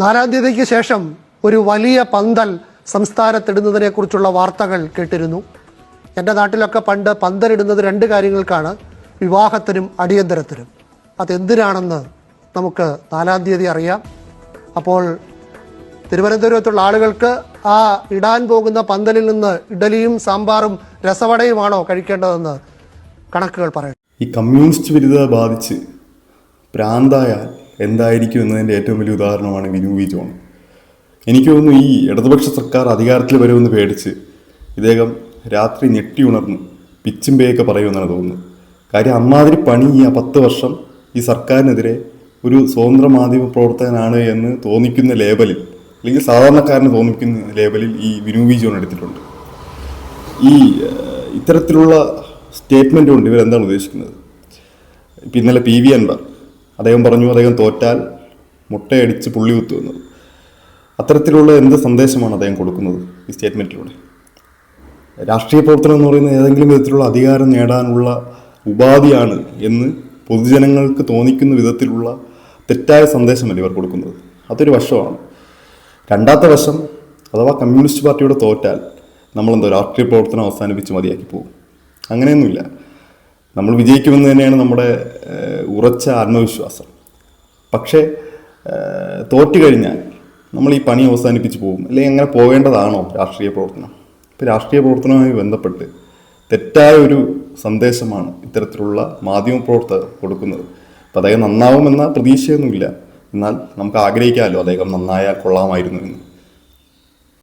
4-ാം തീയതിക്ക് ശേഷം ഒരു വലിയ പന്തൽ സംസ്ഥാനത്തിടുന്നതിനെ കുറിച്ചുള്ള വാർത്തകൾ കേട്ടിരുന്നു. എൻ്റെ നാട്ടിലൊക്കെ പണ്ട് പന്തലിടുന്നത് 2 കാര്യങ്ങൾക്കാണ്, വിവാഹത്തിനും അടിയന്തരത്തിനും. അതെന്തിനാണെന്ന് നമുക്ക് 4-ാം തീയതി അറിയാം. അപ്പോൾ തിരുവനന്തപുരത്തുള്ള ആളുകൾക്ക് ആ ഇടാൻ പോകുന്ന പന്തലിൽ നിന്ന് ഇഡലിയും സാമ്പാറും രസവടയുമാണോ കഴിക്കേണ്ടതെന്ന് കണക്കുകൾ പറയും. ഈ കമ്മ്യൂണിസ്റ്റ് വിരുദ്ധത ബാധിച്ച് പ്രാന്തായാൽ എന്തായിരിക്കും എന്നതിൻ്റെ ഏറ്റവും വലിയ ഉദാഹരണമാണ് വിനു വി ജോൺ. എനിക്ക് തോന്നുന്നു ഈ ഇടതുപക്ഷ സർക്കാർ അധികാരത്തിൽ വരുമെന്ന് പേടിച്ച് ഇദ്ദേഹം രാത്രി ഞെട്ടി ഉണർന്ന് പിച്ചും പേയൊക്കെ പറയുമെന്നാണ് തോന്നുന്നത്. കാര്യം അമ്മാതിരി പണി ഈ 10 വർഷം ഈ സർക്കാരിനെതിരെ ഒരു സ്വതന്ത്ര മാധ്യമ പ്രവർത്തകനാണ് എന്ന് തോന്നിക്കുന്ന ലേബലിൽ, അല്ലെങ്കിൽ സാധാരണക്കാരന് തോന്നിക്കുന്ന ലേബലിൽ ഈ വിനു വി ജോൺ എടുത്തിട്ടുണ്ട്. ഈ ഇത്തരത്തിലുള്ള സ്റ്റേറ്റ്മെൻറ്റ് കൊണ്ട് ഇവരെന്താണ് ഉദ്ദേശിക്കുന്നത്? ഇപ്പം ഇന്നലെ PV അൻവർ അദ്ദേഹം പറഞ്ഞു അദ്ദേഹം തോറ്റാൽ മുട്ടയടിച്ച് പുള്ളി കുത്തുമെന്നത്. അത്തരത്തിലുള്ള എന്ത് സന്ദേശമാണ് അദ്ദേഹം കൊടുക്കുന്നത് ഈ സ്റ്റേറ്റ്മെൻറ്റിലൂടെ? രാഷ്ട്രീയ പ്രവർത്തനം എന്ന് പറയുന്നത് ഏതെങ്കിലും വിധത്തിലുള്ള അധികാരം നേടാനുള്ള ഉപാധിയാണ് എന്ന് പൊതുജനങ്ങൾക്ക് തോന്നിക്കുന്ന വിധത്തിലുള്ള തെറ്റായ സന്ദേശമല്ല ഇവർ കൊടുക്കുന്നത്. അതൊരു വശമാണ്. രണ്ടാമത്തെ വശം, അഥവാ കമ്മ്യൂണിസ്റ്റ് പാർട്ടിയുടെ തോറ്റാൽ നമ്മളെന്തോ രാഷ്ട്രീയ പ്രവർത്തനം അവസാനിപ്പിച്ച് മതിയാക്കി പോകും. അങ്ങനെയൊന്നുമില്ല. നമ്മൾ വിജയിക്കുമെന്ന് തന്നെയാണ് നമ്മുടെ ഉറച്ച ആത്മവിശ്വാസം. പക്ഷേ തോറ്റു കഴിഞ്ഞാൽ നമ്മൾ ഈ പണി അവസാനിപ്പിച്ച് പോകും, അല്ലെങ്കിൽ അങ്ങനെ പോകേണ്ടതാണോ രാഷ്ട്രീയ പ്രവർത്തനം? ഇപ്പോൾ രാഷ്ട്രീയ പ്രവർത്തനവുമായി ബന്ധപ്പെട്ട് തെറ്റായ ഒരു സന്ദേശമാണ് ഇത്തരത്തിലുള്ള മാധ്യമപ്രവർത്തകർ കൊടുക്കുന്നത്. അപ്പോൾ അദ്ദേഹം നന്നാവുമെന്ന പ്രതീക്ഷയൊന്നുമില്ല. എന്നാൽ നമുക്ക് ആഗ്രഹിക്കാമല്ലോ അദ്ദേഹം നന്നായാൽ കൊള്ളാമായിരുന്നു എന്ന്.